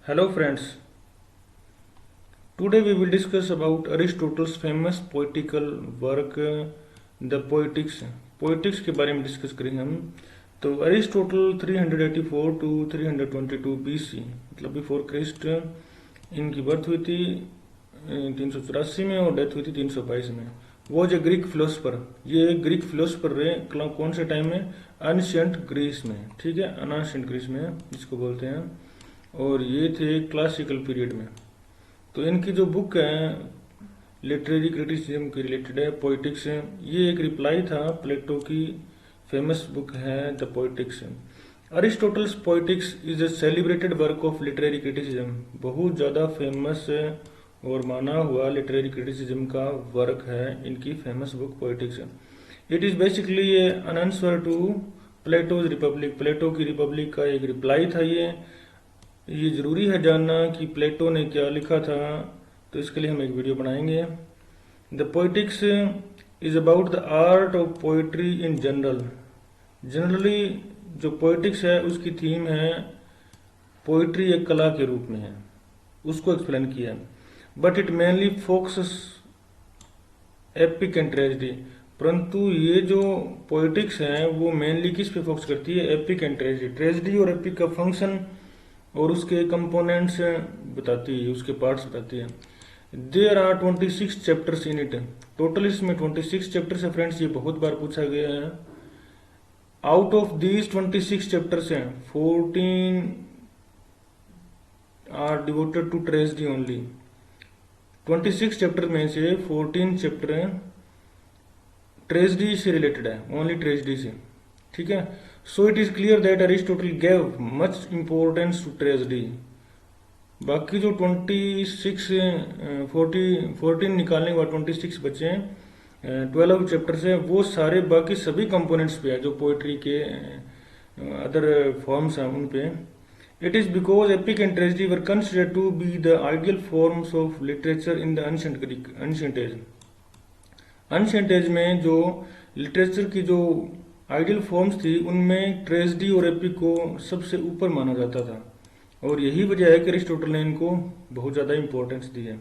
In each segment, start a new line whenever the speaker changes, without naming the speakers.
Hello friends, today we will discuss about Aristotle's famous poetical work The Poetics. Poetics के बारे में discuss करेंगे हम। तो अरिस्टोटल 384 टू 322 BC मतलब बिफोर क्रिस्ट इनकी बर्थ हुई थी 384 में और डेथ हुई थी 322 में। वो जो ग्रीक फिलोसफर, ये ग्रीक फिलोसफर रहे कौन से टाइम में? एंशिएंट ग्रीस में, ठीक है, एंशिएंट ग्रीस में इसको बोलते हैं। और ये थे क्लासिकल पीरियड में। तो इनकी जो बुक है लिटरेरी क्रिटिसिज्म के रिलेटेड है, पोइटिक्स है, ये एक रिप्लाई था प्लेटो की फेमस बुक है the poetics. Aristotle's poetics is a celebrated work of literary criticism, बहुत ज़्यादा फेमस और माना हुआ लिटरेरी क्रिटिसिज्म का वर्क है इनकी famous book poetics. It is basically an answer to Plato's republic, Plato की रिपब्लिक का एक रिप्लाई था ये जरूरी है जानना कि प्लेटो ने क्या लिखा था, तो इसके लिए हम एक वीडियो बनाएंगे। The poetics is about the art of poetry in general. Generally जो पोइटिक्स है उसकी थीम है पोइट्री एक कला के रूप में है, उसको एक्सप्लेन किया है। But it mainly focus epic and tragedy, परंतु ये जो पोइटिक्स है वो मेनली किस पे फोकस करती है? Epic and tragedy. ट्रेजेडी और एपिक का फंक्शन और उसके कंपोनेंट्स बताती है, उसके पार्ट्स बताती है। There are 26 chapters in it, total इसमें 26 चैप्टर्स है फ्रेंड्स, ये बहुत बार पूछा गया है। आउट ऑफ दीज 26 चैप्टर्स हैं 14 are devoted to tragedy only. 26 chapter में से 14 चैप्टर ट्रेजेडी से रिलेटेड है, ओनली ट्रेजेडी से, ठीक है। So it is clear that Aristotle gave much importance to tragedy. बाकी जो 14 निकालने के बाद 26 बचे हैं, 12 चैप्टर से, वो सारे बाकी सभी कंपोनेंट्स पे है जो पोइट्री के अदर फॉर्म्स हैं उन पे। It is because epic and tragedy were considered to be the ideal forms of literature in the ancient Greek, ancient age. Ancient age में जो लिटरेचर की जो आइडियल फॉर्म्स थी उनमें ट्रेजेडी और एपिक को सबसे ऊपर माना जाता था, और यही वजह है कि अरिस्टोटल ने इनको बहुत ज़्यादा इंपॉर्टेंस दी है।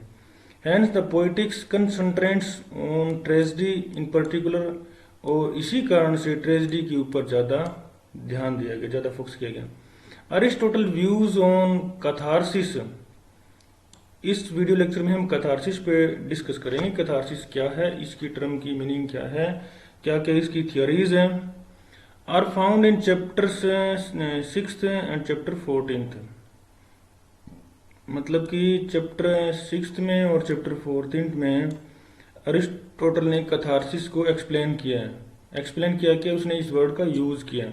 Hence the poetics concentrates on tragedy in particular, और इसी कारण से ट्रेजेडी के ऊपर ज़्यादा ध्यान दिया गया, ज़्यादा फोकस किया गया। अरिस्टोटल व्यूज ऑन कैथारसिस, इस वीडियो लेक्चर में हम कैथारसिस पे डिस्कस करेंगे। कैथारसिस क्या है, इसकी टर्म की मीनिंग क्या है, क्या क्या इसकी थियोरीज हैं, are found in chapter 6 and chapter 14। मतलब कि चैप्टर 6 में और चैप्टर 14 में अरिस्टोटल ने कैथारसिस को एक्सप्लेन किया है। एक्सप्लेन किया कि उसने इस वर्ड का यूज किया।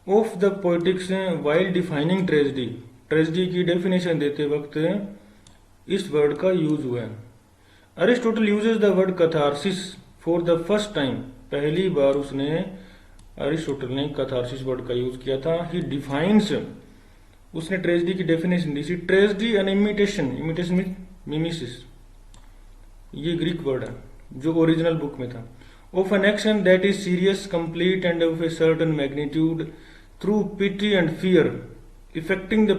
Of the poetics while defining tragedy, tragedy की डेफिनेशन देते वक्त इस वर्ड का यूज हुआ है। Aristotle uses the word catharsis for the first time, पहली बार अरिस्टोटल ने कैथारसिस वर्ड का यूज किया था। ही डिफाइंस, उसने ट्रेजेडी की डेफिनेशन दी थी। Tragedy an imitation, imitation mean mimesis, ये ग्रीक वर्ड है जो ओरिजिनल बुक में था। Of an action that is serious, complete and of a certain magnitude, through pity and fear, effecting the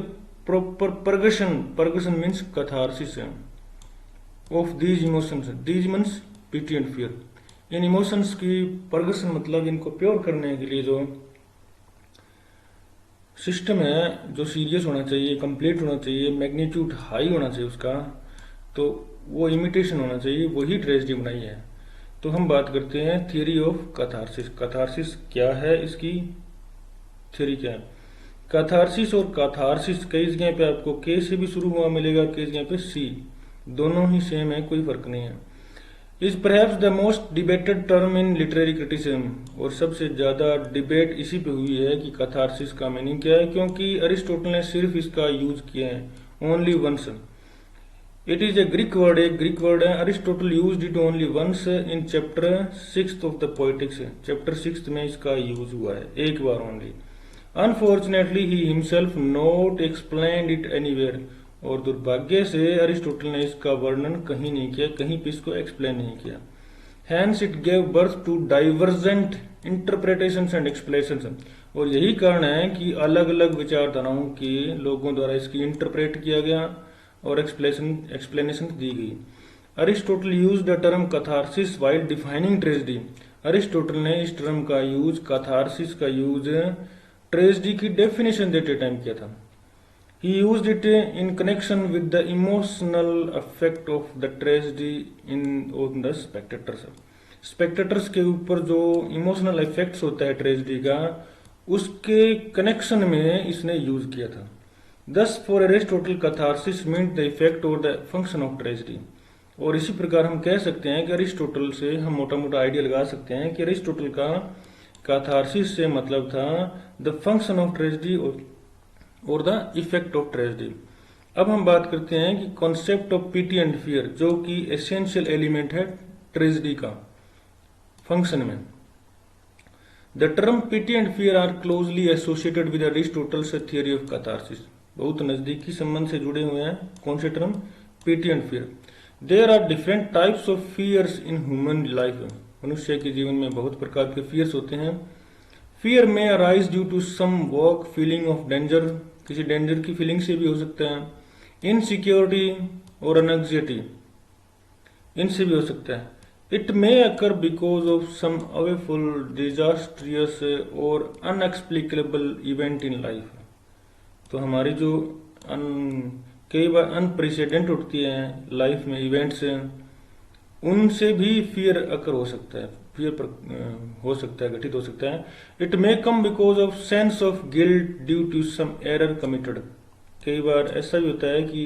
proper purgation, purgation means catharsis of these emotions, these means pity and fear. इन emotions की purgation मतलब इनको pure करने के लिए जो system है, जो सीरियस होना चाहिए, कंप्लीट होना चाहिए, मैग्नीट्यूड हाई होना चाहिए उसका, तो वो इमिटेशन होना चाहिए, वही ट्रेजेडी बनाई है। तो हम बात करते हैं थियरी ऑफ कैथारसिस। कैथारसिस क्या है, इसकी थियरी क्या है? कैथारसिस और कैथारसिस कई जगह पे आपको के से भी शुरू हुआ मिलेगा, कई जगह पे सी, दोनों ही सेम है, कोई फर्क नहीं है। Is perhaps the most debated term in literary criticism, और सबसे ज्यादा डिबेट इसी पे हुई है कि कैथारसिस का मीनिंग क्या है, क्योंकि अरिस्टोटल ने सिर्फ इसका यूज किया है only once. It is a Greek word, एक ग्रीक वर्ड है। Aristotle used it only once in chapter 6 of the poetics, chapter 6 में इसका यूज हुआ है एक बार only. Unfortunately he himself not explained it anywhere, और दुर्भाग्य से अरिस्टोटल ने इसका वर्णन कहीं नहीं किया, कहीं भी इसको एक्सप्लेन नहीं किया। Hence it gave birth to divergent interpretations and explanations, और यही कारण है कि अलग अलग विचारधाराओं के लोगों द्वारा इसकी इंटरप्रेट किया गया और एक्सप्लेनेशन दी गई। Aristotle use the term catharsis while defining tragedy. Aristotle ने इस टर्म का यूज, कैथारसिस का यूज ट्रेजेडी की डेफिनेशन देते टाइम किया था। He used it in connection with the emotional effect of the tragedy on the spectators. Spectators के ऊपर जो इमोशनल इफेक्ट्स होता है ट्रेजेडी का, उसके कनेक्शन में इसने यूज किया था। दस for Aristotle catharsis means the effect और द फंक्शन ऑफ ट्रेजेडी। और इसी प्रकार हम कह सकते हैं कि अरिस्टोटल से हम मोटा मोटा आइडिया लगा सकते हैं कि अरिस्टोटल का कैथारसिस से मतलब था द फंक्शन ऑफ ट्रेजेडी और द इफेक्ट ऑफ ट्रेजेडी। अब हम बात करते हैं कि concept of pity and fear, जो कि एसेंशियल एलिमेंट है ट्रेजेडी का फंक्शन में। The term pity and fear are closely associated with Aristotle's theory of catharsis. बहुत नजदीकी संबंध से जुड़े हुए हैं कौन से term? Pity and fear. There are different types of fears in human life. मनुष्य के जीवन में बहुत प्रकार के फियर्स होते हैं। फियर में arise due to some work feeling of danger, किसी डेंजर की फीलिंग से भी हो सकता है। इनसिक्योरिटी और एंग्जाइटी, इनसे भी हो सकता है। It may occur because of some awful, disastrous और अनएक्सप्लिकेबल इवेंट इन लाइफ। तो हमारी जो कई बार अनप्रेसिडेंट उठती है लाइफ में इवेंट्स, उनसे भी फियर अकर हो सकता है, फियर हो सकता है, घटित हो सकता है। It may come because of sense of guilt due to some error committed. कई बार ऐसा भी होता है कि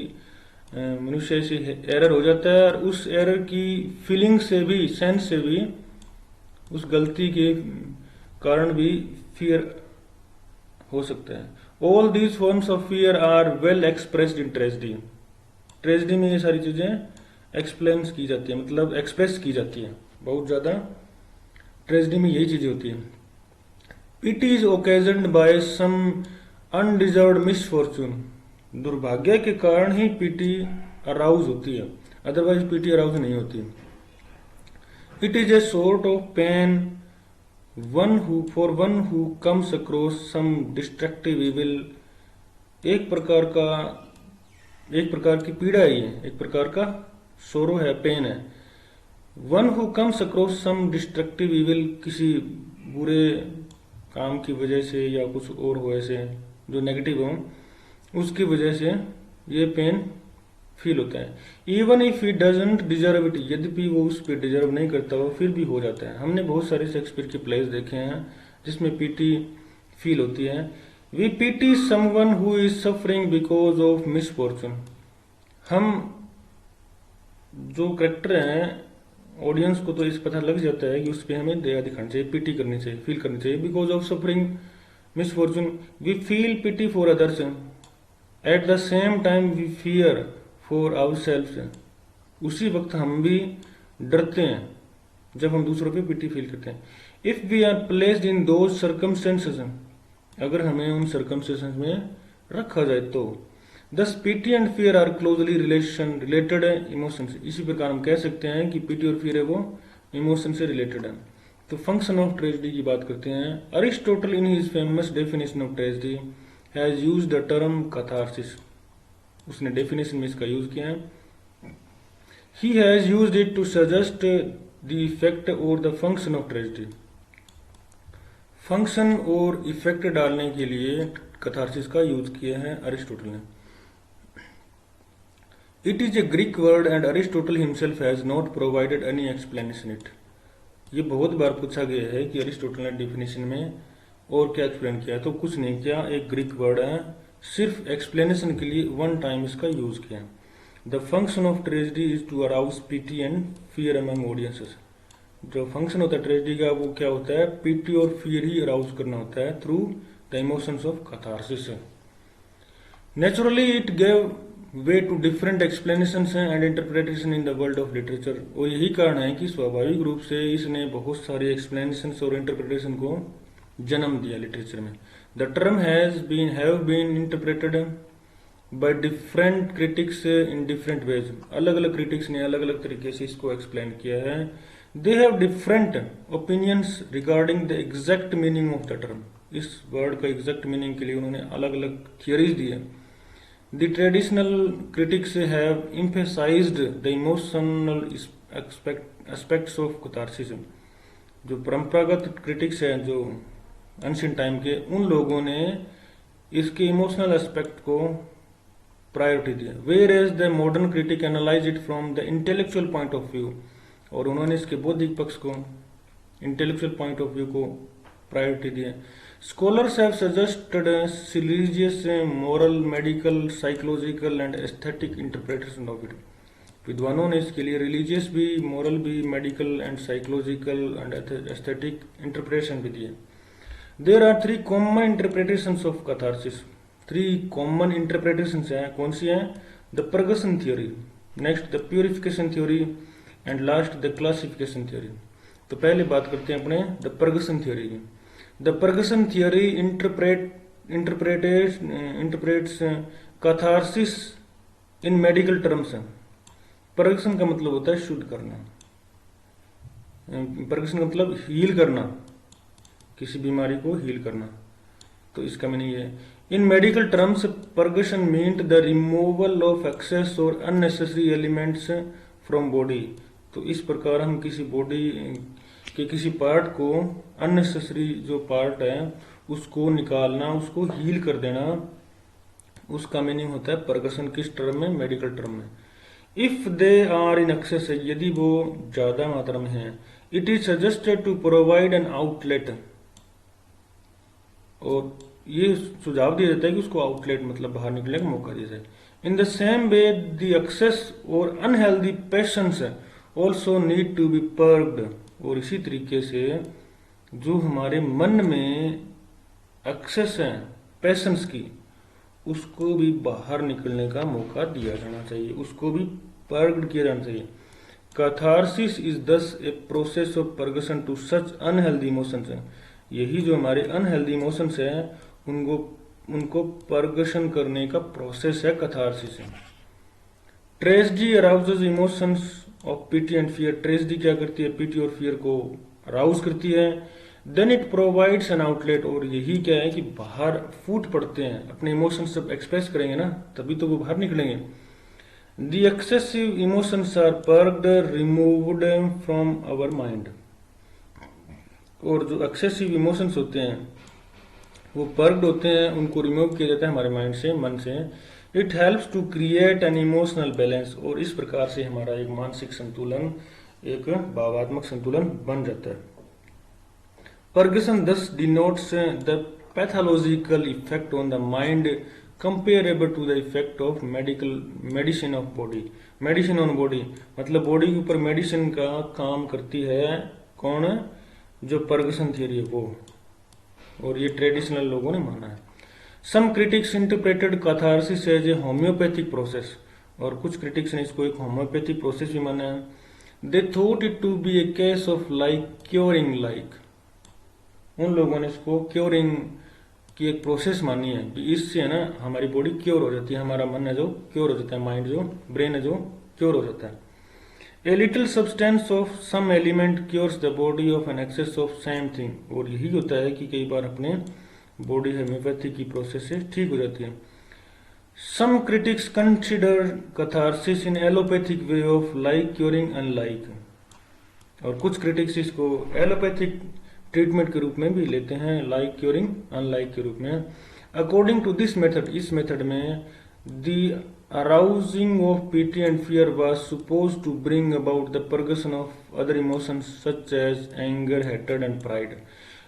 मनुष्य से एरर हो जाता है और उस एरर की फीलिंग से भी, सेंस से भी, उस गलती के कारण भी फियर हो सकता है। All these forms of fear are well expressed in tragedy. Tragedy में ये सारी चीजें एक्सप्लेन की जाती है, मतलब एक्सप्रेस की जाती है बहुत ज्यादा। ट्रेजेडी में यही चीजें होती है। Pity is occasioned by some undeserved misfortune. दुर्भाग्य के कारण ही पीटी अराउज होती है, अदरवाइज पीटी अराउज नहीं होती। It is a sort of pain for one who comes across some destructive evil. एक प्रकार की पीड़ा है ये, एक प्रकार का सोरो है, पेन है। One who comes across some destructive evil, किसी बुरे काम की वजह से या कुछ और हो ऐसे जो नेगेटिव हो, उसकी वजह से ये पेन फील होता है। Even if he doesn't deserve it, यद्यपि वो उस पर डिजर्व नहीं करता हो, फिर भी हो जाता है। हमने बहुत सारे शेक्सपियर के प्लेस देखे हैं जिसमें पीटी फील होती है। We pity someone who is suffering because of misfortune. हम जो करेक्टर हैं, ऑडियंस को तो इस पता लग जाता है कि उस पर हमें दया दिखानी चाहिए, पीटी करनी चाहिए, फील करनी चाहिए। Because of suffering misfortune we feel pity for others, at the same time we fear for our self. उसी वक्त हम भी डरते हैं जब हम दूसरों पे पिटी फील करते हैं। If we are placed in those circumstances, अगर हमें उन सर्कमस्टेंसेस में रखा जाए तो। Thus pity and fear are closely related emotions. इसी प्रकार हम कह सकते हैं कि पीटी और फियर है वो इमोशन से रिलेटेड है। तो फंक्शन ऑफ ट्रेजेडी की बात करते हैं। Aristotle in his famous definition of tragedy has used the term catharsis. उसने डेफिनेशन में इसका यूज किया है। He has used it to suggest the effect और the function of tragedy. Function और इफेक्ट डालने के लिए कैथारसिस का यूज किया है अरिस्टोटल ने। It is a Greek word and Aristotle himself has not provided any explanation it. ये बहुत बार पूछा गया है कि अरिस्टोटल ने डेफिनेशन में और क्या एक्सप्लेन किया, तो कुछ नहीं किया। एक ग्रीक वर्ड है, सिर्फ एक्सप्लेनेशन के लिए वन टाइम इसका यूज किया। The function of tragedy is to arouse pity and fear among audiences. जो फंक्शन होता है ट्रेजेडी का वो क्या होता है? पीटी और फियर ही अराउज करना होता है through the emotions of catharsis. Naturally it gave way to different explanations and interpretation in the world of literature. और यही कारण है कि स्वाभाविक रूप से इसने बहुत सारे एक्सप्लेनेशंस और इंटरप्रिटेशन को जन्म दिया लिटरेचर में। The term have been interpreted by different critics in different ways. अलग अलग क्रिटिक्स ने अलग अलग तरीके से इसको एक्सप्लेन किया है। They have different opinions regarding the exact meaning of the term. इस वर्ड का एग्जैक्ट मीनिंग के लिए उन्होंने अलग अलग थियरीज दी है। The traditional critics have emphasised the emotional aspects of catharsis. जो परंपरागत क्रिटिक्स हैं जो एंशिएंट टाइम के, उन लोगों ने इसके इमोशनल एस्पेक्ट को प्रायोरिटी दी, whereas the modern critic analyze it from the intellectual point of view, और उन्होंने इसके बौद्धिक पक्ष को, इंटेलेक्चुअल पॉइंट ऑफ व्यू को प्रायोरिटी दी है। Scholars have suggested religious, moral, medical, psychological and aesthetic interpretation of it. विद्वानों ने इसके लिए रिलीजियस भी, मोरल भी, medical and psychological and aesthetic interpretation भी दिए। There are 3 common interpretations of catharsis. 3 common interpretations हैं। कौन सी हैं? The purgation theory, next the purification theory and last the clarification theory. तो पहले बात करते हैं अपने द परगशन थ्योरी की। The purgation theory interprets catharsis in medical terms. Purgation का मतलब होता है शुद्ध करना, परगशन का मतलब हील करना, किसी बीमारी को हील करना। तो इसका मीनिंग है, in medical terms purgation means the removal of excess और अननेसेसरी एलिमेंट्स फ्रॉम बॉडी। तो इस प्रकार हम किसी बॉडी के किसी पार्ट को, अननेसेसरी जो पार्ट है उसको निकालना, उसको हील कर देना, उसका मीनिंग होता है परगशन। किस टर्म में? मेडिकल टर्म में। If they are in excess, यदि वो ज्यादा मात्रा में है, it is suggested to provide an outlet, और ये सुझाव दिया जाता है कि उसको आउटलेट मतलब बाहर निकलने का मौका दिया जाए। In the same way the excess और unhealthy passions also need to be purged. और इसी तरीके से जो हमारे मन में एक्सेस है पैशंस की, उसको भी बाहर निकलने का मौका दिया जाना चाहिए, उसको भी पर्ग्ड किया जाना चाहिए। Catharsis is thus a process of purgation to such unhealthy emotions. यही जो हमारे अनहेल्दी इमोशंस है उनको परगशन करने का प्रोसेस है catharsis. Tragedy arouses emotions of pity and fear. Tragedy क्या करती है? पिटी और फियर को अराउज करती है। Then it provides an outlet, और यही क्या है कि बाहर फूट पड़ते हैं, अपने इमोशंस जब एक्सप्रेस करेंगे ना तभी तो वो बाहर निकलेंगे। The excessive emotions are purged, removed from our mind. और जो एक्सेसिव इमोशंस होते हैं वो पर्ग्ड होते हैं, उनको रिमूव किया जाता है हमारे माइंड से, मन से। It helps to create an emotional balance, और इस प्रकार से हमारा एक मानसिक संतुलन, एक भावात्मक संतुलन बन जाता है। परगशन thus denotes the pathological effect on the mind comparable to the effect of medicine of body। Medicine on body मतलब बॉडी के ऊपर मेडिसिन का काम करती है कौन? जो परगशन थियरी है वो, और ये ट्रेडिशनल लोगों ने माना है। Some critics interpreted catharsis as a homeopathic process, और कुछ क्रिटिक्स ने इसको एक होम्योपैथिक प्रोसेस भी माना है। They thought it to be a case of like curing like. उन लोगों ने इसको क्योरिंग की एक प्रोसेस मानी है कि इससे है ना हमारी बॉडी क्योर हो जाती है, हमारा मन है जो क्योर हो जाता है, माइंड जो ब्रेन है जो क्योर हो जाता है। A little substance of some element cures the body of an excess of same thing. और यही होता है कि कई बार अपने बॉडी होम्योपैथी की प्रोसेस से ठीक हो जाती है। Some critics consider catharsis in allopathic way of like curing unlike. और कुछ क्रिटिक्स इसको एलोपैथिक ट्रीटमेंट के रूप में भी लेते हैं, लाइक क्योरिंग अनलाइक के रूप में। अकॉर्डिंग टू दिस मेथड, इस मेथड में the arousing of pity and fear was suppose to bring about the purgation of other emotions such as anger, hatred and pride.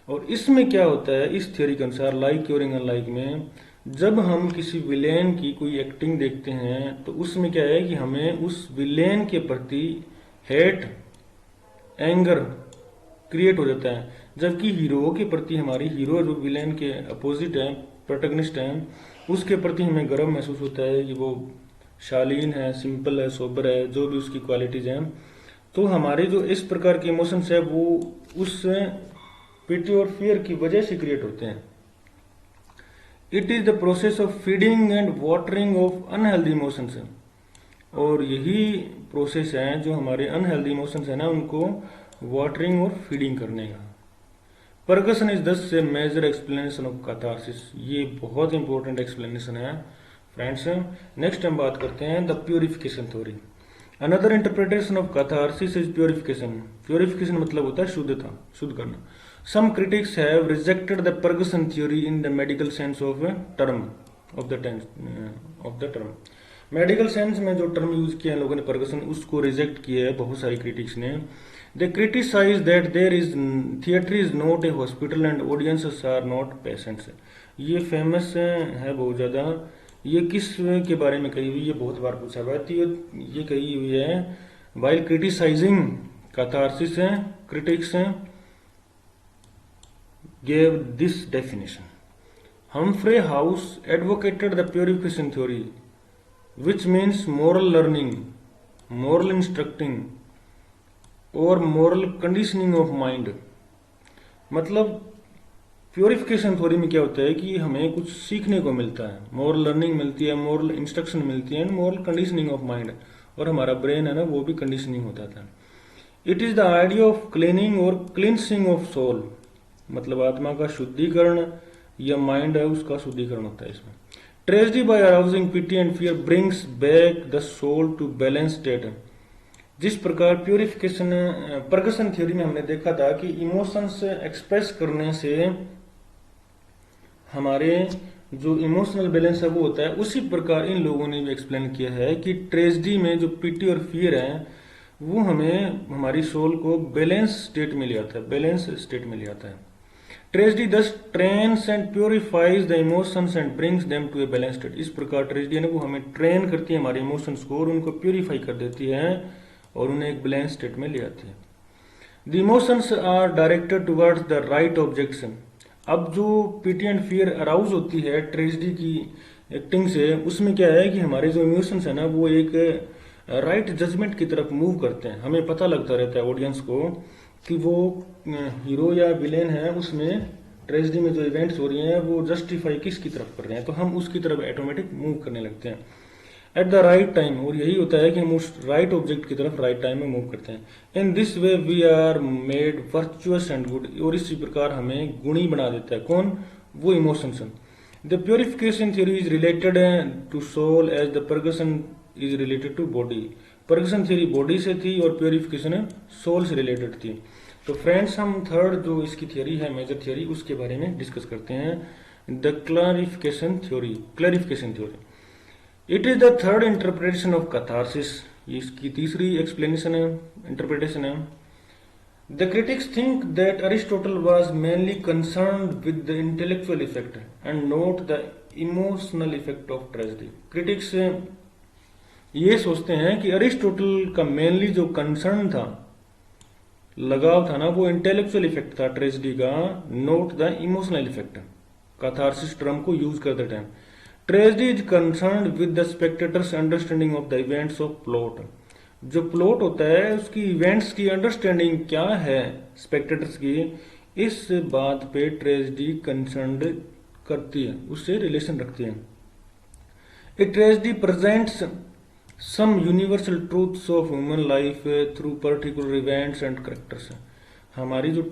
और इसमें क्या होता है, इस थ्योरी के अनुसार लाइक क्योरिंग अनलाइक में, जब हम किसी विलेन की कोई एक्टिंग देखते हैं तो उसमें क्या है कि हमें उस विलेन के प्रति हेट, एंगर क्रिएट हो जाता है, जबकि हीरो के प्रति हमारी, हीरो जो विलेन के अपोजिट है, प्रोटैगनिस्ट है, उसके प्रति हमें गर्व महसूस होता है कि वो शालीन है, सिंपल है, सोबर है, जो भी उसकी क्वालिटीज हैं। तो हमारे जो इस प्रकार के इमोशंस है वो उस पिटी और फियर की वजह से क्रिएट होते हैं। It is the process of feeding and watering of unhealthy emotions. और यही प्रोसेस है जो हमारे अनहेल्दी इमोशंस है ना उनको वाटरिंग और फीडिंग करने का। Purgation is thus a major explanation of catharsis. ये बहुत इंपॉर्टेंट एक्सप्लेनेशन है फ्रेंड्स। नेक्स्ट हम बात करते हैं the purification theory. Another interpretation of catharsis is purification. Purification मतलब होता है शुद्धता, शुद्ध करना। Some critics have rejected the purgation theory in the medical sense of term of the term. Medical sense में जो टर्म यूज किया है लोगों ने परकसन, उसको रिजेक्ट किया है बहुत सारी क्रिटिक्स ने। They criticize that there is theatre is not a hospital and audiences are not patients. ये फेमस है बहुत ज्यादा। ये किस के बारे में कही हुई, ये बहुत बार पूछा हुआ है। ये कही हुई है while criticizing catharsis critics gave this definition. Humphrey House advocated the purification theory, which means moral learning, moral instructing or moral conditioning of mind। मतलब प्योरिफिकेशन थ्योरी में क्या होता है कि हमें कुछ सीखने को मिलता है, मोरल लर्निंग मिलती है, मोरल इंस्ट्रक्शन मिलती है, मोरल कंडीशनिंग ऑफ माइंड, और हमारा ब्रेन है ना वो भी कंडीशनिंग होता था। It is the idea of cleaning और क्लिनसिंग ऑफ सोल, मतलब आत्मा का शुद्धिकरण या माइंड है उसका शुद्धिकरण होता है इसमें। Tragedy by arousing pity and fear brings back the soul to balance state. जिस प्रकार प्योरिफिकेशन परकसन थ्योरी में हमने देखा था कि इमोशंस एक्सप्रेस करने से हमारे जो इमोशनल बैलेंस है वो होता है, उसी प्रकार इन लोगों ने भी एक्सप्लेन किया है कि ट्रेजेडी में जो पिटी और फियर है वो हमें हमारी सोल को बैलेंस स्टेट में ले आता है, बैलेंस स्टेट में ले आता है। Tragedy thus trains and purifies the emotions and brings them to a balanced state। इस प्रकार ट्रेजेडी है ना वो हमें ट्रेन करती है हमारे इमोशंस को और उनको प्यूरिफाई कर देती है और उन्हें एक बैलेंस स्टेट में ले आती है। The emotions are directed towards the right objects. अब जो पीटी एंड फियर अराउज होती है ट्रेजेडी की एक्टिंग से, उसमें क्या है कि हमारे जो इमोशंस है ना वो एक राइट जजमेंट की तरफ मूव करते हैं। हमें पता लगता रहता है ऑडियंस को कि वो हीरो या विलेन है, उसमें ट्रेजेडी में जो इवेंट्स हो रही हैं वो जस्टिफाई किसकी तरफ कर रहे हैं, तो हम उसकी तरफ ऑटोमेटिक मूव करने लगते हैं एट द राइट टाइम। और यही होता है कि हम उस राइट ऑब्जेक्ट की तरफ राइट टाइम में मूव करते हैं। In this way we are made virtuous and good. और इसी प्रकार हमें गुणी बना देता है कौन, वो emotions. The purification theory is related to soul as the purgation is related to body. Purgation theory body से थी और प्योरिफिकेशन सोल से रिलेटेड थी। तो फ्रेंड्स हम थर्ड जो इसकी थ्योरी है मेजर थ्योरी उसके बारे में डिस्कस करते हैं, the clarification theory. Clarification theory it is the third interpretation of catharsis. इसकी तीसरी एक्सप्लेनेशन है, इंटरप्रिटेशन है। The critics think that Aristotle was mainly concerned with the intellectual effect and not the emotional effect of tragedy. Critics ये सोचते हैं कि Aristotle का mainly जो कंसर्न था, लगाव था ना, वो इंटेलेक्चुअल इफेक्ट था ट्रेजेडी का, note the emotional effect. Catharsis term को यूज करते time tragedy is concerned with the spectators understanding of the events of plot. जो प्लॉट होता है उसकी इवेंट्स की अंडरस्टैंडिंग क्या है स्पेक्टेटर्स की, इस बात पे ट्रेजेडी कंसर्न करती है, उससे रिलेशन रखती है। A tragedy presents some universal truths of human life through particular events and characters। हमारी जो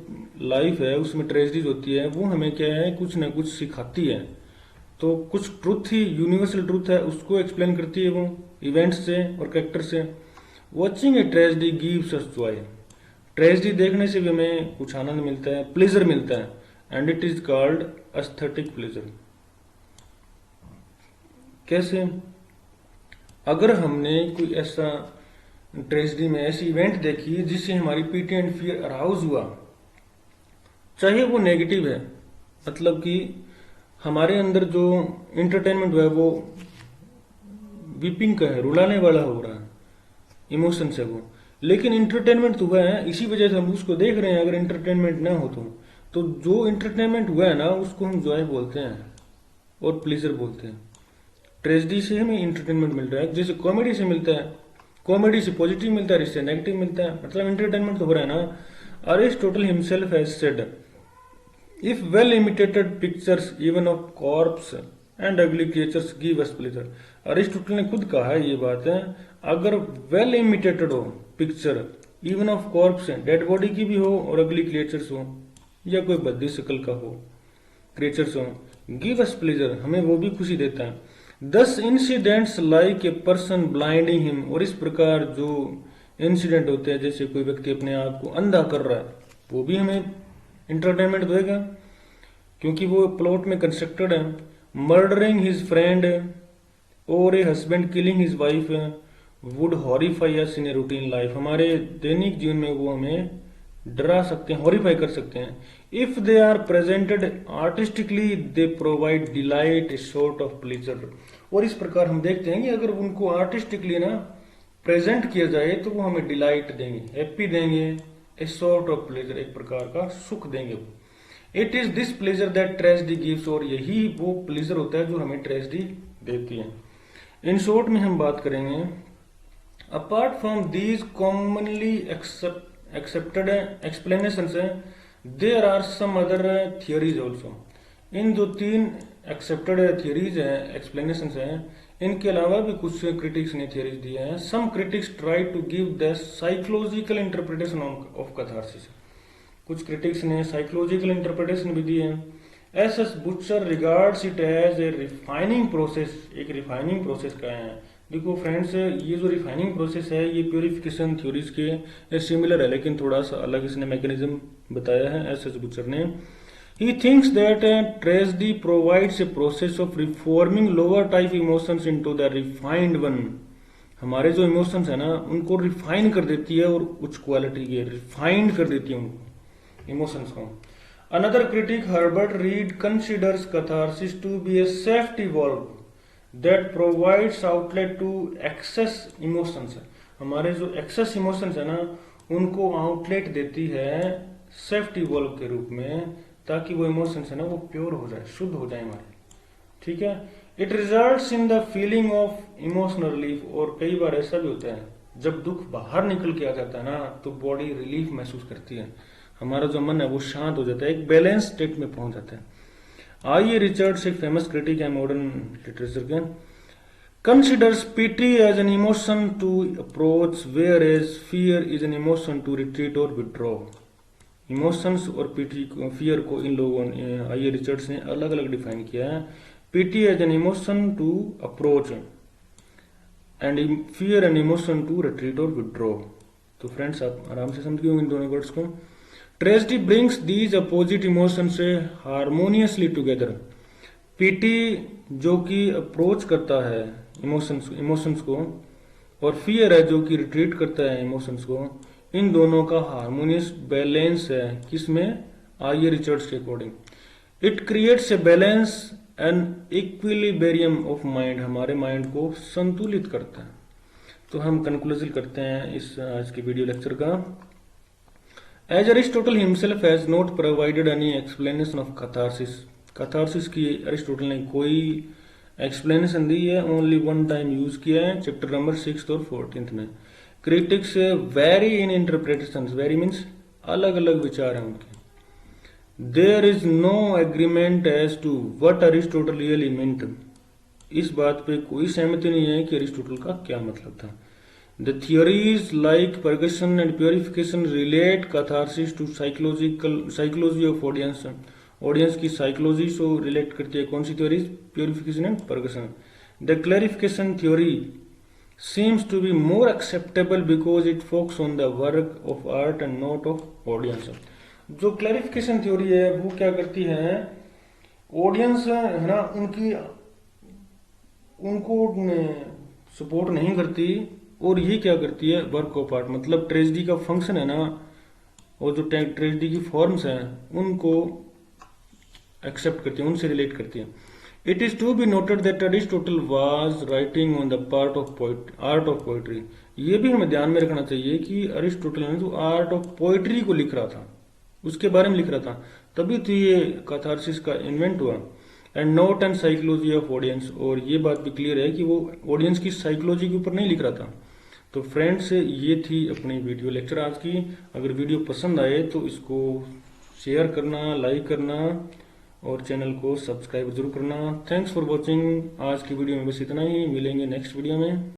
लाइफ है उसमें ट्रेजेडीज होती है, वो हमें क्या है कुछ ना कुछ सिखाती है। तो कुछ ट्रूथ ही यूनिवर्सल ट्रूथ है उसको एक्सप्लेन करती है वो इवेंट्स से और कैरेक्टर से। Watching a tragedy gives us Joy. Tragedy देखने से भी हमें कुछ आनंद मिलता है, प्लेजर मिलता है, and it is called aesthetic pleasure. कैसे? अगर हमने कोई ऐसा ट्रेजेडी में ऐसी इवेंट देखी जिससे हमारी पीटी एंड फियर अराउज हुआ, चाहे वो नेगेटिव है, मतलब कि हमारे अंदर जो इंटरटेनमेंट हुआ है वो वीपिंग का है, रुलाने वाला हो रहा है, इमोशन है वो, लेकिन इंटरटेनमेंट तो हुआ है, इसी वजह से हम उसको देख रहे हैं। अगर इंटरटेनमेंट ना हो तो जो इंटरटेनमेंट हुआ है ना उसको हम जॉय बोलते हैं और प्लेजर बोलते हैं। ट्रेजेडी से हमें इंटरटेनमेंट मिल रहा है, जैसे कॉमेडी से मिलता है, कॉमेडी से पॉजिटिव मिलता है, इससे नेगेटिव मिलता है, मतलब इंटरटेनमेंट तो हो रहा है ना। Aristotle himself has said if well imitated pictures even of corpse and ugly creatures give us pleasure. Aristotle ने खुद कहा है ये बात है, अगर वेल इमिटेटेड हो picture even of corpse, dead body की भी हो और अगली क्रिएचर्स हो, या कोई भद्दी शक्ल का हो, क्रिएचर्स हो। गिव अस प्लेजर, हमें वो भी खुशी देता है। 10 incidents like a person blinding him, और इस प्रकार जो इंसिडेंट होते हैं जैसे कोई व्यक्ति अपने आप को अंधा कर रहा है, वो भी हमें इंटरटेनमेंट देगा क्योंकि वो प्लॉट में कंस्ट्रक्टेड है। मर्डरिंग हिज फ्रेंड और a husband killing his wife would horrify us in a routine life, हमारे दैनिक जीवन में वो हमें डरा सकते हैं, हॉरिफाई कर सकते हैं। If they are presented artistically they provide delight a sort of pleasure, और इस प्रकार हम देखते हैं कि अगर उनको आर्टिस्टिकली ना प्रेजेंट किया जाए तो वो हमें डिलाइट देंगे, हैप्पी देंगे, ए सॉर्ट ऑफ प्लेजर, एक प्रकार का सुख देंगे वो। It is this pleasure that tragedy gives, और यही वो प्लेजर होता है जो हमें ट्रेजेडी देती है। इन शॉर्ट में हम बात करेंगे, apart from these commonly accepted explanations there are some other theories also. इन जो 3 एक्सेप्टेड थियोरीज हैं, एक्सप्लेनेशंस हैं, इनके अलावा भी कुछ क्रिटिक्स ने थियोरीज दिए हैं। Some critics try to give the psychological interpretation of catharsis, कुछ क्रिटिक्स ने साइकोलॉजिकल इंटरप्रिटेशन भी दिए हैं। S Butcher regards it as a refining process, एक रिफाइनिंग प्रोसेस का है। देखो फ्रेंड्स, ये जो रिफाइनिंग प्रोसेस है ये प्योरिफिकेशन थ्योरीज के सिमिलर है, लेकिन थोड़ा सा अलग इसने मैकेनिज्म बताया है एस बुचर ने। He thinks that tragedy provides a process of reforming lower type emotions into the refined one. हमारे जो इमोशंस है ना उनको रिफाइन कर देती है और उच्च क्वालिटी के रिफाइंड कर देती है उनको इमोशंस को। Another critic, Herbert Reed, considers catharsis to be a safety valve that provides outlet to excess emotions. हमारे जो excess emotions है ना उनको आउटलेट देती है सेफ्टी वॉल्व के रूप में, ताकि वो इमोशंस है ना वो प्योर हो जाए, शुद्ध हो जाए हमारे, ठीक है। It results in the feeling of emotional relief, और कई बार ऐसा भी होता है जब दुख बाहर निकल के आ जाता है ना तो बॉडी रिलीफ महसूस करती है, हमारा जो मन है वो शांत हो जाता है, एक बैलेंस स्टेट में पहुंच जाता है। आइए रिचर्ड्स, एक फेमस क्रिटिक है मॉडर्न लिटरेचर के, considers pity as an emotion to approach whereas fear is an emotion to retreat और विड्रॉ। इमोशंस और पीटी फियर को इन लोगों ने, आई रिचर्ड्स ने अलग अलग डिफाइन किया है। Pity as an emotion to approach and fear an emotion to retreat और विड्रॉ। तो फ्रेंड्स आप आराम से समझ गए इन दोनों वर्ड्स को। Tragedy brings these opposite emotion से हारमोनियसली टुगेदर। पीटी जो कि अप्रोच करता है इमोशंस को, और फियर है जो कि रिट्रीट करता है इमोशंस को, इन दोनों का हार्मोनियस बैलेंस है किसमें, आइए रिचर्ड्स के according. It creates a balance and equilibrium of mind, हमारे माइंड को संतुलित करता है। तो हम कंक्लूजन करते हैं इस आज के वीडियो लेक्चर का। As Aristotle himself has not provided any explanation of catharsis, catharsis की अरिस्टोटल ने कोई एक्सप्लेनेशन दी है, ओनली वन टाइम यूज किया है चैप्टर नंबर 6 और 14 में। Critics vary in interpretation, vary means अलग अलग विचार हैं उनके। There is no agreement as to what Aristotle really meant, इस बात पे कोई सहमति नहीं है कि अरिस्टोटल का क्या मतलब था। The theories like purgation and purification relate catharsis to psychology of audience, audience की साइकोलॉजी से रिलेट करती है कौन सी theories, purification and purgation. The clarification theory seems to be more acceptable because it focuses on the work of art and not of audience। जो clarification theory है वो क्या करती है, ऑडियंस है ना उनको सपोर्ट नहीं करती, और ये क्या करती है, वर्क ऑफ आर्ट, मतलब ट्रेजेडी का फंक्शन है ना, और जो ट्रेजेडी की फॉर्म्स हैं उनको एक्सेप्ट करती है, उनसे रिलेट करती है। It is to be noted that Aristotle was writing on the art of poetry। ये भी हमें ध्यान में रखना चाहिए कि अरिस्टोटल ने जो आर्ट ऑफ पोएट्री को लिख रहा था उसके बारे में लिख रहा था, तभी तो ये कैथारसिस का इन्वेंट हुआ, and not and psychology of audience. और ये बात भी क्लियर है कि वो ऑडियंस की साइकोलॉजी के ऊपर नहीं लिख रहा था। तो फ्रेंड्स ये थी अपनी वीडियो लेक्चर आज की। अगर वीडियो पसंद आए तो इसको शेयर करना, लाइक करना और चैनल को सब्सक्राइब जरूर करना। Thanks for watching. आज की वीडियो में बस इतना ही, मिलेंगे नेक्स्ट वीडियो में।